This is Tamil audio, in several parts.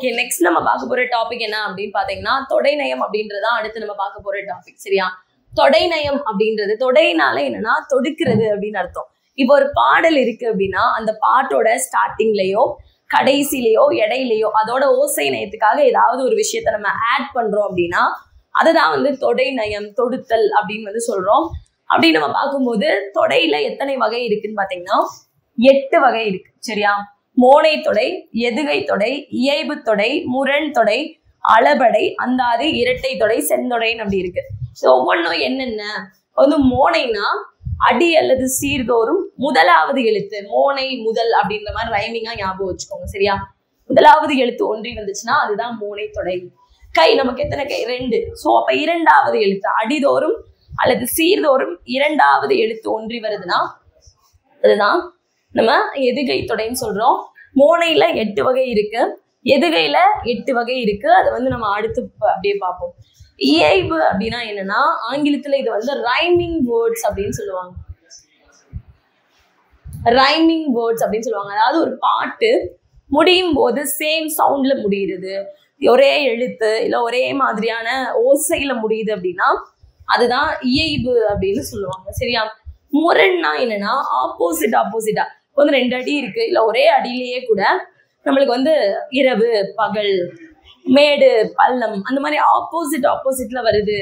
ஓகே, நெக்ஸ்ட் நம்ம பார்க்க போற டாபிக் என்ன அப்படின்னு பாத்தீங்கன்னா தொடைநயம் அப்படின்றதான் அடுத்து நம்ம பார்க்க போற டாபிக். சரியா? தொடைநயம் அப்படின்றது தொடைனால என்னன்னா தொடுக்கிறது அப்படின்னு அர்த்தம். இப்போ ஒரு பாடல் இருக்கு அப்படின்னா அந்த பாட்டோட ஸ்டார்டிங்லயோ கடைசியிலையோ இடையிலையோ அதோட ஓசை நயத்துக்காக ஏதாவது ஒரு விஷயத்த நம்ம ஆட் பண்றோம் அப்படின்னா அதுதான் வந்து தொடை நயம், தொடுத்தல் அப்படின்னு சொல்றோம். அப்படின்னு நம்ம பார்க்கும்போது தொடையில எத்தனை வகை இருக்குன்னு பாத்தீங்கன்னா 8 வகை இருக்கு. சரியா? மோனை தொடை, எதுகை தொடை, இயைபு தொடை, முரண் தொடை, அளபடை, அந்தாதி, இரட்டை தொடை, செந்தொடைன்னு அப்படி இருக்கு. ஸோ ஒவ்வொன்றும் என்னென்ன வந்து மோனைனா அடி அல்லது சீர்தோறும் முதலாவது எழுத்து, மோனை முதல் அப்படின்ற மாதிரி ரைமிங்கா ஞாபகம் வச்சுக்கோங்க. சரியா? முதலாவது எழுத்து ஒன்றி வந்துச்சுன்னா அதுதான் மோனை தொடை. கை நமக்கு எத்தனை கை? 2. ஸோ அப்ப இரண்டாவது எழுத்து அடிதோறும் அல்லது சீர்தோறும் இரண்டாவது எழுத்து ஒன்றி வருதுன்னா அதுதான் நம்ம எதுகை தொடைன்னு சொல்றோம். மோனையில 8 வகை இருக்கு, எதுகையில 8 வகை இருக்கு. அதை வந்து நம்ம அடுத்து அப்படியே பார்ப்போம். இயைபு அப்படின்னா என்னன்னா ஆங்கிலத்துல இது வந்து ரைமிங் வேர்ட்ஸ் அப்படின்னு சொல்லுவாங்க. ரைமிங் வேர்ட்ஸ் அப்படின்னு சொல்லுவாங்க. அதாவது ஒரு பாட்டு முடியும் போது சேம் சவுண்ட்ல முடியுது, ஒரே எழுத்து இல்ல ஒரே மாதிரியான ஓசையில முடியுது அப்படின்னா அதுதான் இயைபு அப்படின்னு சொல்லுவாங்க. சரியா? முரண்னா என்னன்னா ஆப்போசிட்டா வந்து 2 அடி இருக்கு, இல்ல ஒரே அடியிலேயே கூட நம்மளுக்கு வந்து இரவு பகல், மேடு பள்ளம், அந்த மாதிரி ஆப்போசிட்ல வருது,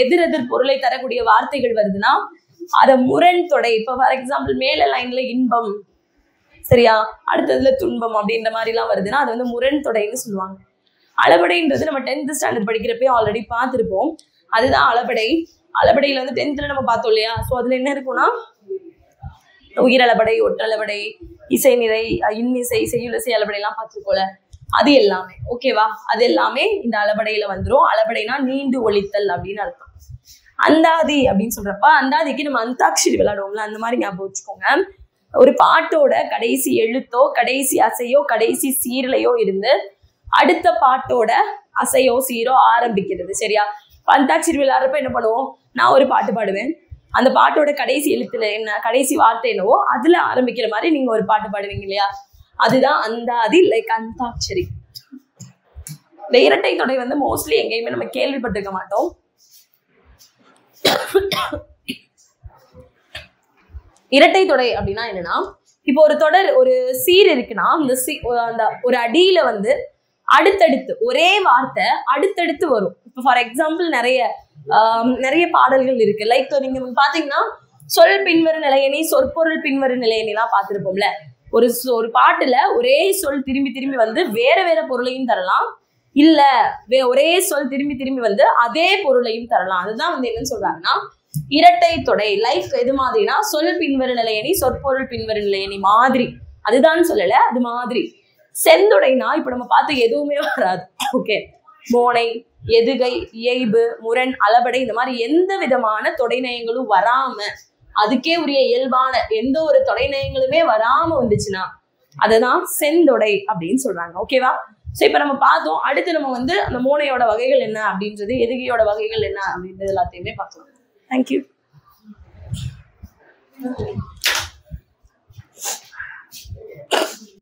எதிர் பொருளை தரக்கூடிய வார்த்தைகள் வருதுன்னா அத முரண் தொடை. இப்ப ஃபார் எக்ஸாம்பிள் மேல லைன்ல இன்பம், சரியா, அடுத்ததுல துன்பம் அப்படின்ற மாதிரி எல்லாம் வருதுன்னா அது வந்து முரண் தொடைன்னு சொல்லுவாங்க. அளபடைன்றது நம்ம 10th ஸ்டாண்டர்ட் படிக்கிறப்பே ஆல்ரெடி பார்த்துருப்போம். அதுதான் அளபடை. அளபடையில வந்து 10th நம்ம பார்த்தோம் இல்லையா? ஸோ அதுல என்ன இருக்கும்னா உயிரளபடை, ஒற்றளபடை, இசை நிறை, இன்னிசை, செய்யுளிசை அளபடை எல்லாம் பார்த்துருக்கோம்ல, அது எல்லாமே ஓகேவா? அது எல்லாமே இந்த அளபடையில வந்துடும். அளபடைனா நீண்டு ஒழித்தல் அப்படின்னு அர்த்தம். அந்தாதி அப்படின்னு சொல்றப்ப அந்தாதிக்கு நம்ம அந்தாக்ஷரி விளையாடுவோம்ல, அந்த மாதிரி ஞாபகம் வச்சுக்கோங்க. ஒரு பாட்டோட கடைசி எழுத்தோ கடைசி அசையோ கடைசி சீர்லையோ இருந்து அடுத்த பாட்டோட அசையோ சீரோ ஆரம்பிக்கிறது. சரியா? அந்தாக்ஷரி விளையாடுறப்ப என்ன பண்ணுவோம்? நான் ஒரு பாட்டு பாடுவேன், அந்த பாட்டோட கடைசி எழுத்துல என்ன கடைசி வார்த்தை என்னவோ அதுல ஆரம்பிக்கிற மாதிரி நீங்க ஒரு பாட்டு பாடுவீங்க இல்லையா? அதுதான் அந்தாதி, லைக் அந்தாக்ஷரி. இந்த இரட்டை தொடை வந்து மோஸ்ட்லி எங்கேயுமே நம்ம கேள்விப்பட்டிருக்க மாட்டோம். இரட்டை தொடை அப்படின்னா என்னன்னா, இப்போ ஒரு தொடர் ஒரு சீர் இருக்குன்னா அந்த ஒரு அடியில வந்து அடுத்தடுத்து ஒரே வார்த்தை அடுத்தடுத்து வரும். இப்போ ஃபார் எக்ஸாம்பிள் நிறைய பாடல்கள் இருக்கு. லைக் நீங்க பாத்தீங்கன்னா சொல் பின்வரு நிலையணி, சொற்பொருள் பின்வரு நிலையணிலாம் பார்த்துருப்போம்ல. ஒரு பாட்டுல ஒரே சொல் திரும்பி வந்து வேற பொருளையும் தரலாம், இல்ல ஒரே சொல் திரும்பி வந்து அதே பொருளையும் தரலாம். அதுதான் வந்து என்னன்னு சொல்றாங்கன்னா இரட்டை தொடை. லைஃப் எது மாதிரினா சொல் பின்வரு நிலையணி, சொற்பொருள் பின்வரு நிலையணி மாதிரி. அதுதான் சொல்லல, அது மாதிரி. செந்தொடைனா இப்ப நம்ம பார்த்து எதுவுமே வராது. ஓகே, மோனை, எதுகை, இயைபு, முரண், அளபடை இந்த மாதிரி எந்த விதமான தொடைநயங்களும் வராம அதுக்கே உரிய இயல்பான எந்த ஒரு தொடைநயங்களுமே வராம வந்துச்சுன்னா அதுதான் செந்தொடை அப்படின்னு சொல்றாங்க. ஓகேவா? ஸோ இப்ப நம்ம பார்த்தோம். அடுத்து நம்ம வந்து அந்த மோனையோட வகைகள் என்ன அப்படின்றது, எதுகையோட வகைகள் என்ன அப்படின்றது எல்லாத்தையுமே பார்க்கலாம். தேங்க்யூ.